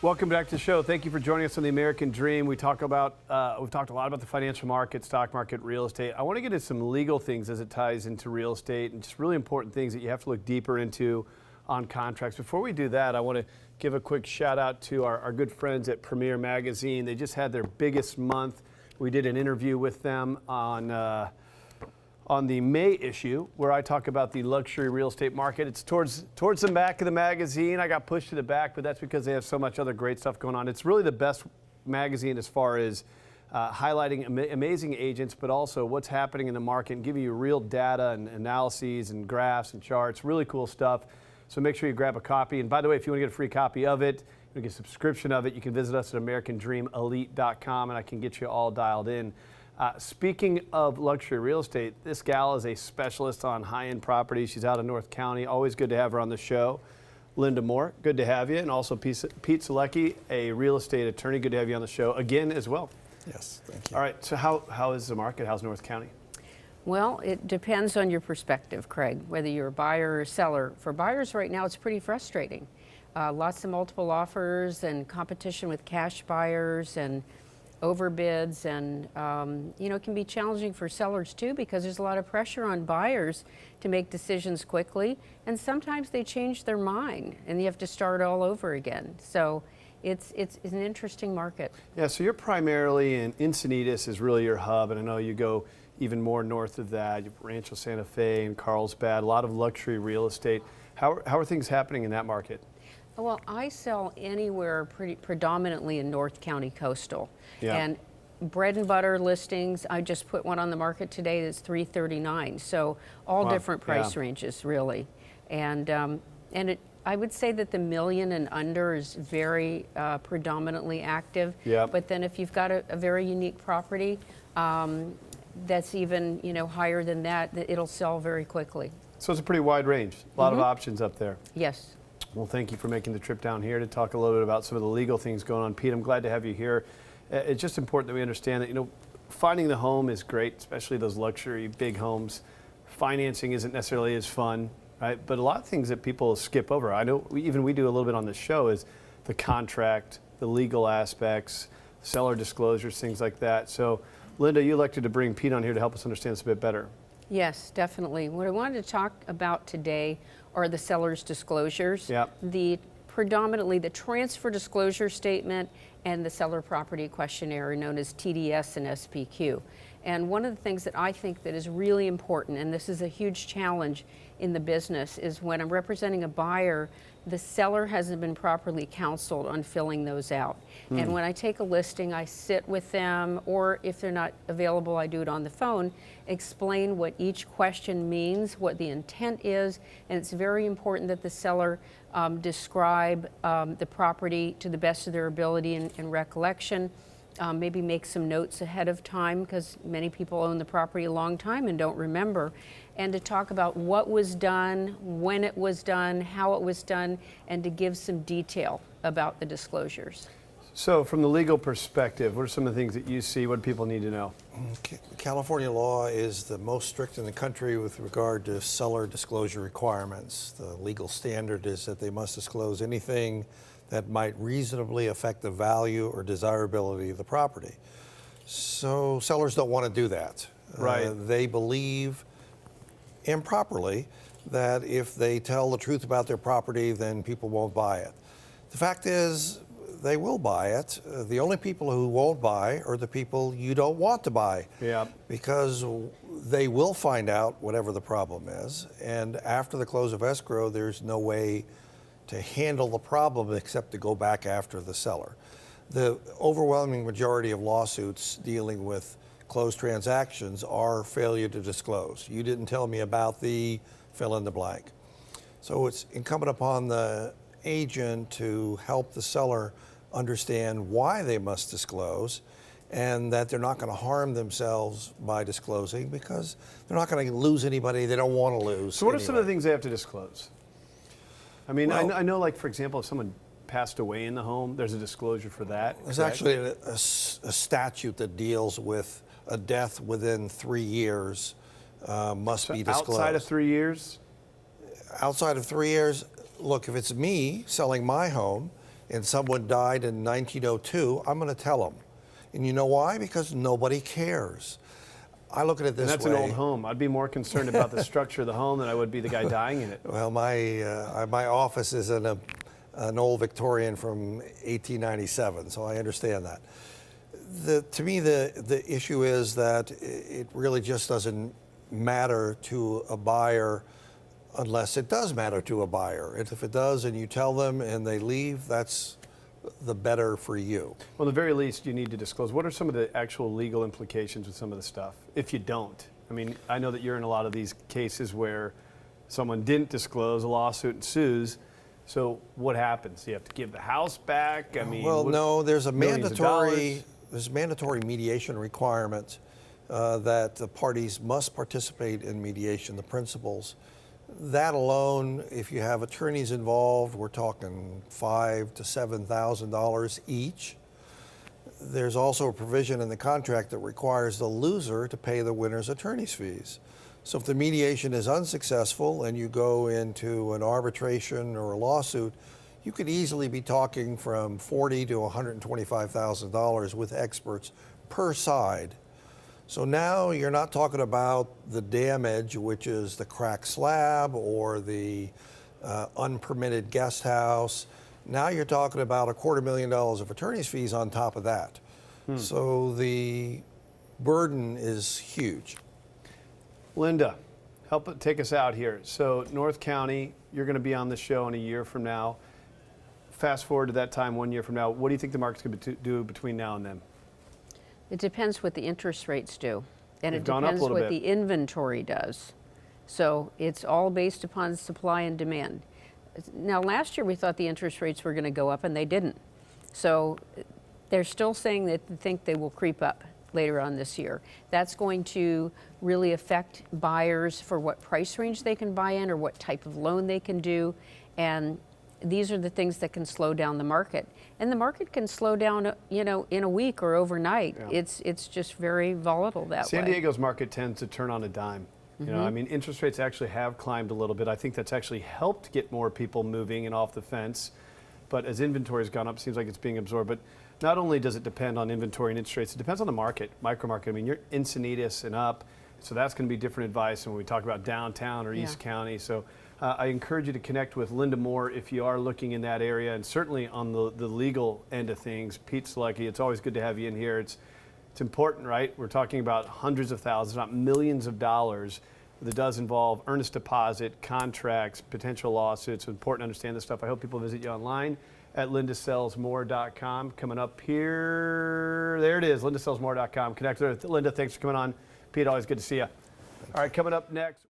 Welcome back to the show. Thank you for joining us on the American Dream. We've talked a lot about the financial market, stock market, real estate. I want to get into some legal things as it ties into real estate and just really important things that you have to look deeper into on contracts. Before we do that, I want to give a quick shout out to our good friends at Premier Magazine. They just had their biggest month. We did an interview with them on the May issue, where I talk about the luxury real estate market. It's towards the back of the magazine. I got pushed to the back, but that's because they have so much other great stuff going on. It's really the best magazine as far as highlighting amazing agents, but also what's happening in the market and giving you real data and analyses and graphs and charts. Really cool stuff. So make sure you grab a copy. And by the way, if you want to get a free copy of it, you want to get a subscription of it, you can visit us at AmericanDreamElite.com, and I can get you all dialed in. Speaking of luxury real estate, this gal is a specialist on high-end properties. She's out of North County. Always good to have her on the show. Linda Moore, good to have you. And also Pete Selecki, a real estate attorney. Good to have you on the show again as well. Yes, thank you. All right, so how is the market? How's North County? Well, it depends on your perspective, Craig, whether you're a buyer or a seller. For buyers right now, it's pretty frustrating. Lots of multiple offers and competition with cash buyers and overbids, and it can be challenging for sellers too, because there's a lot of pressure on buyers to make decisions quickly, and sometimes they change their mind and you have to start all over again. So it's an interesting market. Yeah, so you're primarily in Encinitas is really your hub, and I know you go even more north of that. You have Rancho Santa Fe and Carlsbad, a lot of luxury real estate. How are things happening in that market? Well, I sell anywhere predominantly in North County coastal. Yeah. And bread and butter listings, I just put one on the market today that's $339. So all Wow. different price Yeah. ranges, really. And I would say that the million and under is very predominantly active. Yeah. But then if you've got a very unique property that's even higher than that, it'll sell very quickly. So it's a pretty wide range. A lot of options up there. Yes. Well, thank you for making the trip down here to talk a little bit about some of the legal things going on. Pete, I'm glad to have you here. It's just important that we understand that, finding the home is great, especially those luxury big homes. Financing isn't necessarily as fun, right? But a lot of things that people skip over, I know we do a little bit on this show, is the contract, the legal aspects, seller disclosures, things like that. So, Linda, you elected to bring Pete on here to help us understand this a bit better. Yes, definitely. What I wanted to talk about today are the seller's disclosures. Yep. Predominantly the transfer disclosure statement and the seller property questionnaire, known as TDS and SPQ. And one of the things that I think that is really important, and this is a huge challenge in the business, is when I'm representing a buyer, the seller hasn't been properly counseled on filling those out. And when I take a listing, I sit with them, or if they're not available, I do it on the phone, explain what each question means, what the intent is, and it's very important that the seller describe the property to the best of their ability and recollection. Maybe make some notes ahead of time, because many people own the property a long time and don't remember, and to talk about what was done, when it was done, how it was done, and to give some detail about the disclosures. So from the legal perspective, what are some of the things that you see? What do people need to know? California law is the most strict in the country with regard to seller disclosure requirements. The legal standard is that they must disclose anything that might reasonably affect the value or desirability of the property. So sellers don't want to do that. Right. They believe improperly that if they tell the truth about their property, then people won't buy it. The fact is, they will buy it. The only people who won't buy are the people you don't want to buy. Yeah. Because they will find out whatever the problem is, and after the close of escrow, there's no way to handle the problem except to go back after the seller. The overwhelming majority of lawsuits dealing with closed transactions are failure to disclose. You didn't tell me about the fill in the blank. So it's incumbent upon the agent to help the seller understand why they must disclose, and that they're not going to harm themselves by disclosing, because they're not going to lose anybody they don't want to lose. So what are some of the things they have to disclose? I mean, Well, I know, like, for example, if someone passed away in the home, there's a disclosure for that. There's correct? actually a statute that deals with a death within 3 years must be disclosed. Outside of 3 years? Outside of 3 years, look, if it's me selling my home and someone died in 1902, I'm going to tell them. And you know why? Because nobody cares. I look at it this And that's way. an old home. I'd be more concerned about the structure of the home than I would be the guy dying in it. Well, my office is in an old Victorian from 1897, so I understand that. To me, the issue is that it really just doesn't matter to a buyer unless it does matter to a buyer. And if it does and you tell them and they leave, that's the better for you. Well, at the very least, you need to disclose. What are some of the actual legal implications with some of the stuff if you don't? I mean, I know that you're in a lot of these cases where someone didn't disclose, a lawsuit ensues. So what happens? You have to give the house back? I mean, well, no, there's a millions of dollars? mandatory mediation requirement that the parties must participate in mediation, the principals. That alone, if you have attorneys involved, we're talking $5,000 to $7,000 each. There's also a provision in the contract that requires the loser to pay the winner's attorney's fees. So if the mediation is unsuccessful and you go into an arbitration or a lawsuit, you could easily be talking from $40,000 to $125,000 with experts per side. So now you're not talking about the damage, which is the cracked slab or the unpermitted guest house. Now you're talking about $250,000 of attorney's fees on top of that. So the burden is huge. Linda, take us out here. So North County, you're going to be on the show in a year from now. Fast forward to that time 1 year from now, what do you think the market's going to do between now and then? It depends what the interest rates do, and They've it gone up a depends little what bit. the inventory does. So it's all based upon supply and demand. Now, last year we thought the interest rates were going to go up, and they didn't. So they're still saying that they think they will creep up later on this year. That's going to really affect buyers for what price range they can buy in or what type of loan they can do. And these are the things that can slow down the market. And the market can slow down, you know, in a week or overnight. Yeah. It's just very volatile that way. San Diego's market tends to turn on a dime. You know, I mean, interest rates actually have climbed a little bit. I think that's actually helped get more people moving and off the fence. But as inventory's gone up, it seems like it's being absorbed. But not only does it depend on inventory and interest rates, it depends on the market, micro market. I mean, you're Encinitas and up, so that's going to be different advice when we talk about downtown or East County. So I encourage you to connect with Linda Moore if you are looking in that area, and certainly on the legal end of things. Pete Selecki, it's always good to have you in here. It's important, right? We're talking about hundreds of thousands, not millions of dollars. That does involve earnest deposit, contracts, potential lawsuits. It's important to understand this stuff. I hope people visit you online at lindasellsmore.com. Coming up here, there it is, lindasellsmore.com. Connect with Linda. Thanks for coming on. Pete, always good to see you. All right, coming up next.